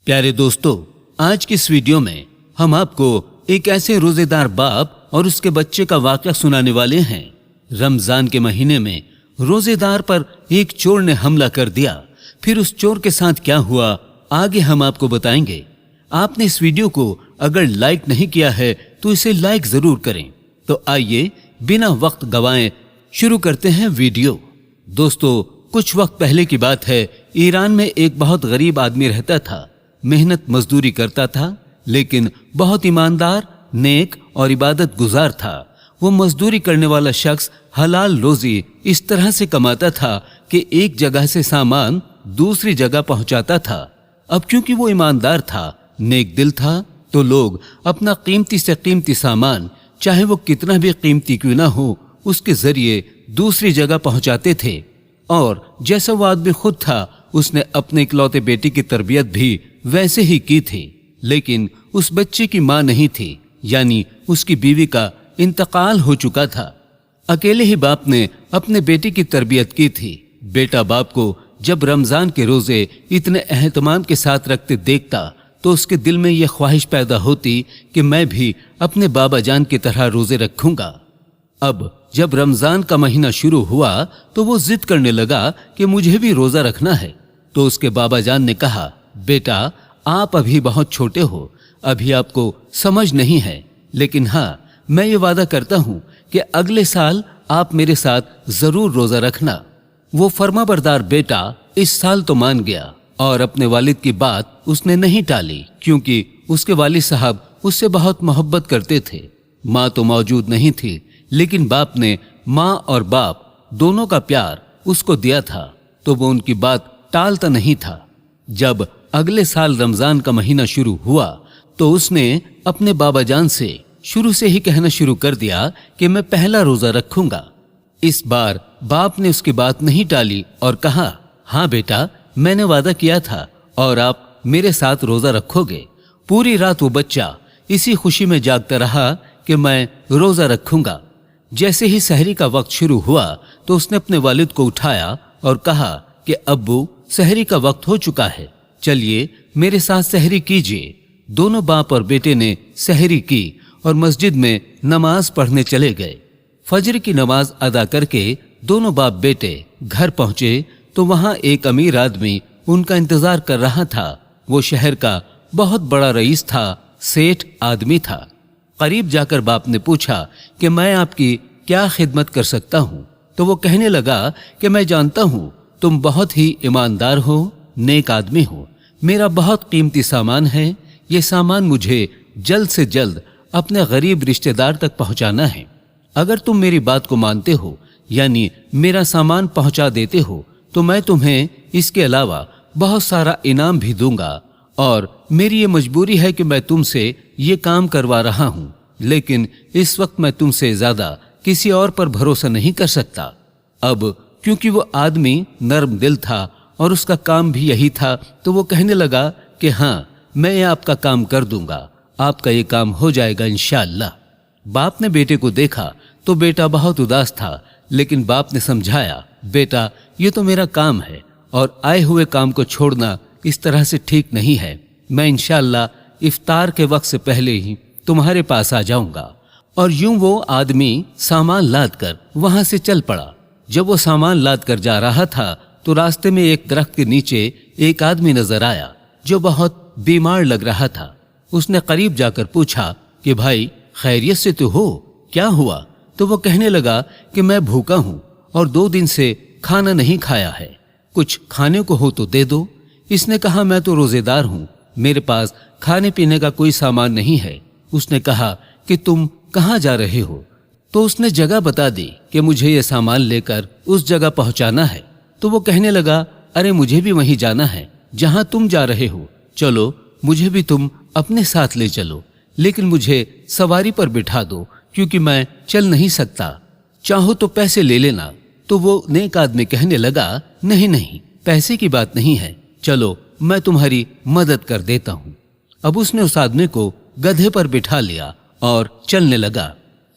प्यारे दोस्तों, आज की इस वीडियो में हम आपको एक ऐसे रोजेदार बाप और उसके बच्चे का वाकया सुनाने वाले हैं। रमजान के महीने में रोजेदार पर एक चोर ने हमला कर दिया। फिर उस चोर के साथ क्या हुआ आगे हम आपको बताएंगे। आपने इस वीडियो को अगर लाइक नहीं किया है तो इसे लाइक जरूर करें। तो आइए बिना वक्त गवाएं शुरू करते हैं वीडियो। दोस्तों, कुछ वक्त पहले की बात है, ईरान में एक बहुत गरीब आदमी रहता था। मेहनत मजदूरी करता था, लेकिन बहुत ईमानदार, नेक और इबादत गुजार था। वो मजदूरी करने वाला शख्स हलाल रोजी इस तरह से कमाता था कि एक जगह से सामान दूसरी जगह पहुंचाता था। अब क्योंकि वो ईमानदार था, नेक दिल था, तो लोग अपना कीमती से कीमती सामान, चाहे वो कितना भी कीमती क्यों ना हो, उसके जरिए दूसरी जगह पहुंचाते थे। और जैसा वो आदमी खुद था, उसने अपने इकलौते बेटे की तरबियत भी वैसे ही की थी। लेकिन उस बच्चे की मां नहीं थी, यानी उसकी बीवी का इंतकाल हो चुका था। अकेले ही बाप ने अपने बेटे की तरबियत की थी। बेटा बाप को जब रमजान के रोजे इतने एहतमाम के साथ रखते देखता तो उसके दिल में यह ख्वाहिश पैदा होती कि मैं भी अपने बाबा जान की तरह रोजे रखूंगा। अब जब रमजान का महीना शुरू हुआ तो वो जिद करने लगा कि मुझे भी रोजा रखना है। तो उसके बाबा जान ने कहा, बेटा आप अभी बहुत छोटे हो, अभी आपको समझ नहीं है, लेकिन हाँ, मैं ये वादा करता हूं कि अगले साल आप मेरे साथ जरूर रोजा रखना। वो फर्माबरदार बेटा इस साल तो मान गया और अपने वालिद की बात उसने नहीं टाली, क्योंकि उसके वालिद साहब उससे बहुत मोहब्बत करते थे। माँ तो मौजूद नहीं थी, लेकिन बाप ने माँ और बाप दोनों का प्यार उसको दिया था, तो वो उनकी बात टालता नहीं था। जब अगले साल रमजान का महीना शुरू हुआ तो उसने अपने बाबा जान से शुरू से ही कहना शुरू कर दिया कि मैं पहला रोजा रखूंगा। इस बार बाप ने उसकी बात नहीं टाली और कहा, हाँ बेटा, मैंने वादा किया था और आप मेरे साथ रोजा रखोगे। पूरी रात वो बच्चा इसी खुशी में जागता रहा कि मैं रोजा रखूंगा। जैसे ही सहरी का वक्त शुरू हुआ तो उसने अपने वालिद को उठाया और कहा कि अब्बू, सहरी का वक्त हो चुका है, चलिए मेरे साथ सहरी कीजिए। दोनों बाप और बेटे ने सहरी की और मस्जिद में नमाज पढ़ने चले गए। फजर की नमाज अदा करके दोनों बाप बेटे घर पहुंचे तो वहां एक अमीर आदमी उनका इंतजार कर रहा था। वो शहर का बहुत बड़ा रईस था, सेठ आदमी था। करीब जाकर बाप ने पूछा कि मैं आपकी क्या खिदमत कर सकता हूं। तो वो कहने लगा कि मैं जानता हूं तुम बहुत ही ईमानदार हो, नेक आदमी हो। मेरा बहुत कीमती सामान है, ये सामान मुझे जल्द से जल्द अपने गरीब रिश्तेदार तक पहुंचाना है। अगर तुम मेरी बात को मानते हो, यानी मेरा सामान पहुंचा देते हो, तो मैं तुम्हें इसके अलावा बहुत सारा इनाम भी दूंगा। और मेरी ये मजबूरी है कि मैं तुमसे ये काम करवा रहा हूं, लेकिन इस वक्त मैं तुमसे ज्यादा किसी और पर भरोसा नहीं कर सकता। अब क्योंकि वो आदमी नर्म दिल था और उसका काम भी यही था, तो वो कहने लगा कि हाँ, मैं आपका काम कर दूंगा, आपका ये काम हो जाएगा इंशाअल्लाह। बाप ने बेटे को देखा तो बेटा बहुत उदास था, लेकिन बाप ने समझाया, बेटा ये तो मेरा काम है और आए हुए काम को छोड़ना इस तरह से ठीक नहीं है। मैं इंशाअल्लाह इफ्तार के वक्त से पहले ही तुम्हारे पास आ जाऊंगा। और यूं वो आदमी सामान लाद कर वहां से चल पड़ा। जब वो सामान लाद कर जा रहा था तो रास्ते में एक दरख्त के नीचे एक आदमी नजर आया जो बहुत बीमार लग रहा था। उसने करीब जाकर पूछा कि भाई, खैरियत से तो हो, क्या हुआ? तो वो कहने लगा कि मैं भूखा हूं और 2 दिन से खाना नहीं खाया है, कुछ खाने को हो तो दे दो। इसने कहा, मैं तो रोजेदार हूं, मेरे पास खाने पीने का कोई सामान नहीं है। उसने कहा कि तुम कहाँ जा रहे हो? तो उसने जगह बता दी कि मुझे ये सामान लेकर उस जगह पहुंचाना है। तो वो कहने लगा, अरे मुझे भी वहीं जाना है जहां तुम जा रहे हो, चलो मुझे भी तुम अपने साथ ले चलो, लेकिन मुझे सवारी पर बिठा दो क्योंकि मैं चल नहीं सकता, चाहो तो पैसे ले लेना। तो वो नेक आदमी कहने लगा, नहीं नहीं, पैसे की बात नहीं है, चलो मैं तुम्हारी मदद कर देता हूं। अब उसने उस आदमी को गधे पर बिठा लिया और चलने लगा।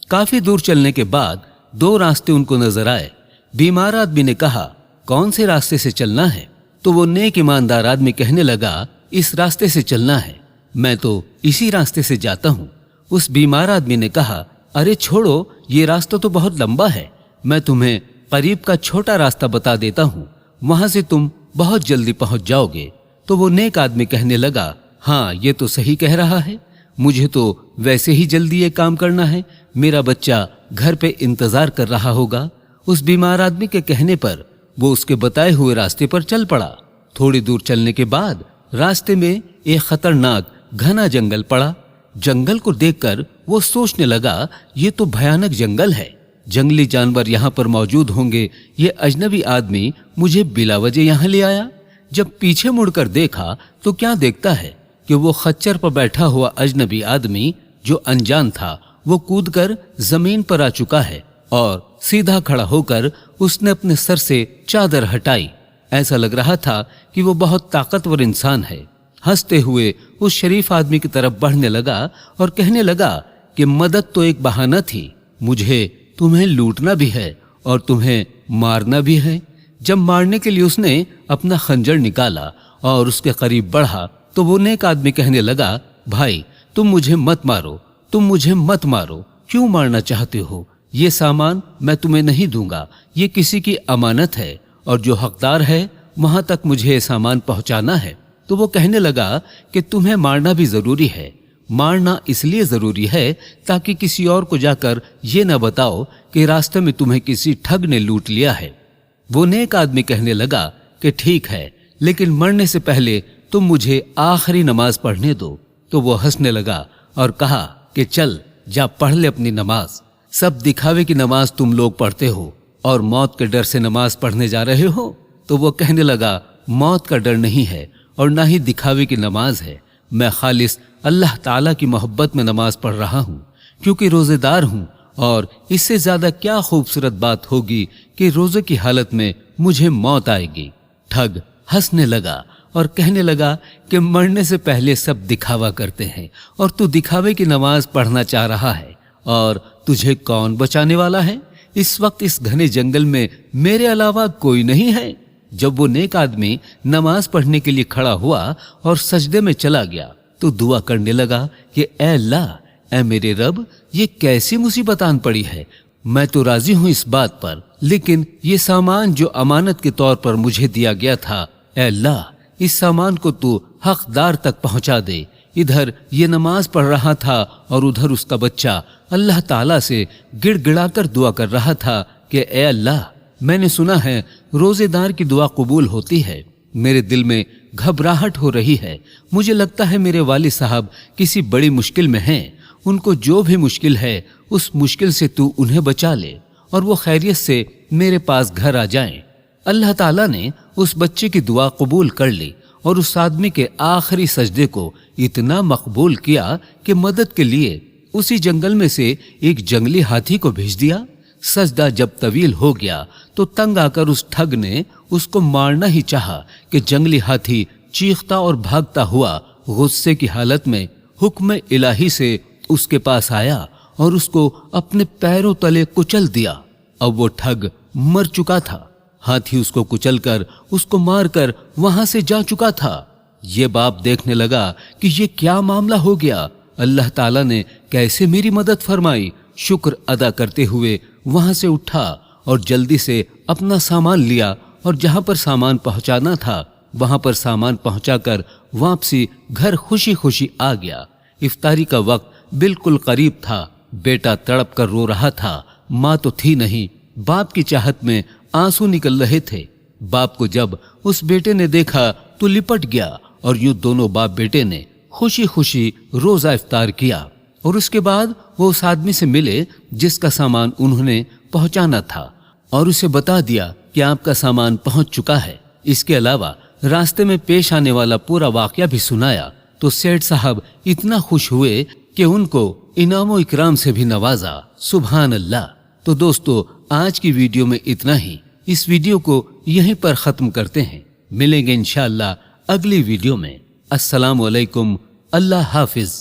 काफी दूर चलने के बाद 2 रास्ते उनको नजर आए। बीमार आदमी ने कहा, कौन से रास्ते से चलना है? तो वो नेक ईमानदार आदमी कहने लगा इस रास्ते से चलना है, मैं तो इसी रास्ते से जाता हूँ। उस बीमार आदमी ने कहा, अरे छोड़ो, ये रास्ता तो बहुत लंबा है, मैं तुम्हें करीब का छोटा रास्ता बता देता हूँ, वहां से तुम बहुत जल्दी पहुंच जाओगे। तो वो नेक आदमी कहने लगा, हाँ ये तो सही कह रहा है, मुझे तो वैसे ही जल्दी ये काम करना है, मेरा बच्चा घर पे इंतजार कर रहा होगा। उस बीमार आदमी के कहने पर वो उसके बताए हुए रास्ते पर चल पड़ा। थोड़ी दूर चलने के बाद रास्ते में एक खतरनाक घना जंगल पड़ा। जंगल को देखकर वो सोचने लगा, ये तो भयानक जंगल है, जंगली जानवर यहाँ पर मौजूद होंगे, ये अजनबी आदमी मुझे बिला वजह यहाँ ले आया। जब पीछे मुड़कर देखा तो क्या देखता है कि वो खच्चर पर बैठा हुआ अजनबी आदमी जो अनजान था, वो कूदकर जमीन पर आ चुका है और सीधा खड़ा होकर उसने अपने सर से चादर हटाई। ऐसा लग रहा था कि वो बहुत ताकतवर इंसान है। हंसते हुए उस शरीफ आदमी की तरफ बढ़ने लगा और कहने लगा कि मदद तो एक बहाना थी, मुझे तुम्हें लूटना भी है और तुम्हें मारना भी है। जब मारने के लिए उसने अपना खंजर निकाला और उसके करीब बढ़ा तो वो नेक आदमी कहने लगा, भाई तुम मुझे मत मारो, तुम मुझे मत मारो, क्यों मारना चाहते हो? ये सामान मैं तुम्हें नहीं दूंगा, ये किसी की अमानत है और जो हकदार है वहां तक मुझे ये सामान पहुंचाना है। तो वो कहने लगा कि तुम्हें मारना भी जरूरी है, मारना इसलिए जरूरी है ताकि किसी और को जाकर ये न बताओ कि रास्ते में तुम्हें किसी ठग ने लूट लिया है। वो नेक आदमी कहने लगा कि ठीक है, लेकिन मरने से पहले तुम मुझे आखिरी नमाज पढ़ने दो। तो वो हंसने लगा और कहा कि चल जा पढ़ ले अपनी नमाज, सब दिखावे की नमाज तुम लोग पढ़ते हो और मौत के डर से नमाज पढ़ने जा रहे हो। तो वो कहने लगा, मौत का डर नहीं है और ना ही दिखावे की नमाज है, मैं खालिस अल्लाह ताला की मोहब्बत में नमाज पढ़ रहा हूँ, क्योंकि रोजेदार हूँ और इससे ज्यादा क्या खूबसूरत बात होगी कि रोजे की हालत में मुझे मौत आएगी। ठग हंसने लगा और कहने लगा कि मरने से पहले सब दिखावा करते हैं और तू दिखावे की नमाज पढ़ना चाह रहा है, और तुझे कौन बचाने वाला है? इस वक्त इस घने जंगल में मेरे अलावा कोई नहीं है। जब वो नेक आदमी नमाज पढ़ने के लिए खड़ा हुआ और सजदे में चला गया तो दुआ करने लगा कि ऐ अल्लाह, ऐ मेरे रब, ये कैसी मुसीबत आन पड़ी है, मैं तो राजी हूं इस बात पर, लेकिन ये सामान जो अमानत के तौर पर मुझे दिया गया था, ऐ अल्लाह इस सामान को तू हकदार तक पहुंचा दे। इधर ये नमाज पढ़ रहा था और उधर उसका बच्चा अल्लाह ताला से गिड़गिड़ाकर दुआ कर रहा था कि ऐ अल्लाह, मैंने सुना है रोजेदार की दुआ कबूल होती है, मेरे दिल में घबराहट हो रही है, मुझे लगता है मेरे वालिद साहब किसी बड़ी मुश्किल में हैं, उनको जो भी मुश्किल है उस मुश्किल से तू उन्हें बचा ले और वो खैरियत से मेरे पास घर आ जाएं। अल्लाह ताला ने उस बच्चे की दुआ कबूल कर ली और उस आदमी के आखिरी सजदे को इतना मकबूल किया कि मदद के लिए उसी जंगल में से एक जंगली हाथी को भेज दिया। सजदा जब तवील हो गया तो तंग आकर उस ठग ने उसको मारना ही चाहा कि जंगली हाथी चीखता और भागता हुआ गुस्से की हालत में हुक्म इलाही से उसके पास आया और उसको अपने पैरों तले कुचल दिया। अब वो ठग मर चुका था, हाथी उसको कुचलकर उसको मारकर वहां से जा चुका था। ये बाप देखने लगा कि ये क्या मामला हो गया, अल्लाह ताला ने कैसे मेरी मदद फरमाई। शुक्र अदा करते हुए वहां से उठा और जल्दी से अपना सामान लिया और जहां पर सामान पहुंचाना था वहां पर सामान पहुंचाकर वापसी घर खुशी खुशी आ गया। इफ्तारी का वक्त बिल्कुल करीब था। बेटा तड़प कर रो रहा था, माँ तो थी नहीं। बाप की चाहत में आंसू निकल रहे थे। बाप को जब उस बेटे ने देखा तो लिपट गया और यूं दोनों बाप बेटे ने खुशी खुशी रोजा इफ्तार किया। और उसके बाद वो उस आदमी से मिले जिसका सामान उन्होंने पहुंचाना था और उसे बता दिया कि आपका सामान पहुंच चुका है। इसके अलावा रास्ते में पेश आने वाला पूरा वाकया भी सुनाया तो सेठ साहब इतना खुश हुए कि उनको इनामो इकराम से भी नवाजा। सुभान अल्लाह। तो दोस्तों, आज की वीडियो में इतना ही। इस वीडियो को यहीं पर खत्म करते हैं। मिलेंगे इंशाअल्लाह अगली वीडियो में। अस्सलाम वालेकुम। अल्लाह हाफिज।